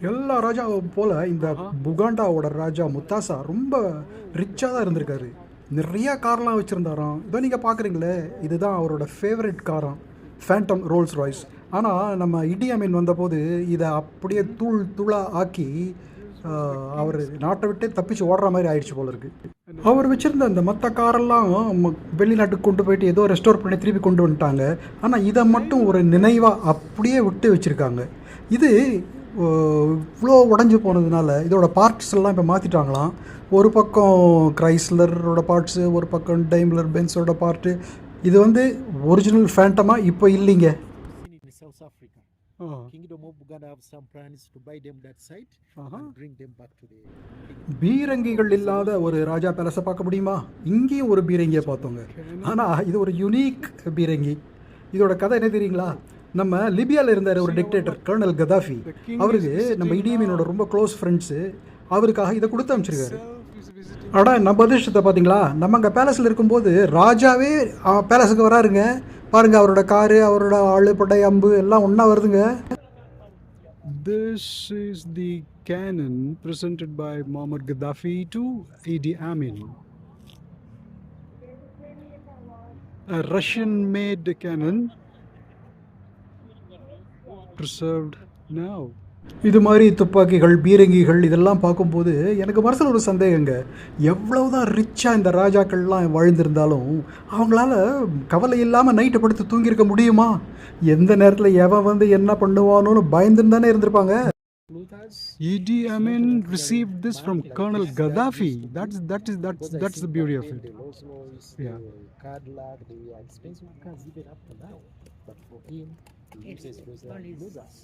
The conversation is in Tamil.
எல்லா ராஜாவும் போல் இந்த புகாண்டாவோட ராஜா முத்தாசா ரொம்ப ரிச்சாக தான் இருந்திருக்காரு. நிறையா கார்லாம் வச்சுருந்தாராம். இதோ நீங்கள் பார்க்குறீங்களே, இதுதான் அவரோட ஃபேவரட் காராம், ஃபேண்டம் ரோல்ஸ் ராய்ஸ். ஆனால் நம்ம இடி அமீன் வந்தபோது இதை அப்படியே தூள் தூளாக ஆக்கி அவர் நாட்டை விட்டே தப்பிச்சு ஓடுற மாதிரி ஆயிடுச்சு போல இருக்கு. அவர் வச்சுருந்த அந்த மற்ற காரெல்லாம் வெளிநாட்டுக்கு கொண்டு போயிட்டு ஏதோ ரெஸ்டோர் பண்ணி திருப்பி கொண்டு வந்துட்டாங்க. ஆனால் இதை மட்டும் ஒரு நினைவாக அப்படியே விட்டு வச்சுருக்காங்க. இது இவ்வளோ உடஞ்சி போனதுனால இதோட பார்ட்ஸ் எல்லாம் இப்போ மாற்றிட்டாங்களாம். ஒரு பக்கம் கிரைஸ்லரோட பார்ட்ஸு, ஒரு பக்கம் டைம்லர் பென்ஸோட பார்ட்டு. இது வந்து ஒரிஜினல் ஃபேண்டமாக இப்போ இல்லைங்க. பீரங்கிகள் இல்லாத ஒரு ராஜா பேலஸை பார்க்க முடியுமா? இங்கேயும் ஒரு பீரங்கியை பார்த்தோங்க. ஆனால் இது ஒரு யூனிக் பீரங்கி. இதோட கதை என்ன தெரியுங்களா? நம்ம லிபியாவில் இருந்தார் ஒரு டிக்டேட்டர் கர்னல் கதாஃபி. அவருக்கு நம்ம இடியமீனோட ரொம்ப க்ளோஸ் ஃப்ரெண்ட்ஸு அவருக்காக இதை கொடுத்து அனுப்பிச்சிருக்காரு. ஆனால் நம்ம அதிர்ஷ்டத்தை பார்த்தீங்களா, நம்ம அங்கே பேலஸில் இருக்கும்போது ராஜாவே பேலஸுக்கு வராருங்க. பாருங்கள், அவரோட காரு, அவரோட ஆளு, படை, அம்பு எல்லாம் ஒன்றா வருதுங்க. This is the cannon presented by Muammar Gaddafi to Idi Amin. A Russian-made cannon preserved now. இது மாதிரி துப்பாக்கிகள், பீரங்கிகள் இதெல்லாம் பார்க்கும்போது எனக்கு மனசில் ஒரு சந்தேகங்க. எவ்வளவுதான் ரிச்சாக இந்த ராஜாக்கள்லாம் வாழ்ந்திருந்தாலும் அவங்களால கவலை இல்லாமல் நைட்டு படுத்து தூங்கியிருக்க முடியுமா? எந்த நேரத்தில் எவன் வந்து என்ன பண்ணுவானோன்னு பயந்துன்னு தானே இருந்திருப்பாங்க. Idi Amin received this from Colonel Gaddafi. That's the beauty of it. Yeah. It's only losers.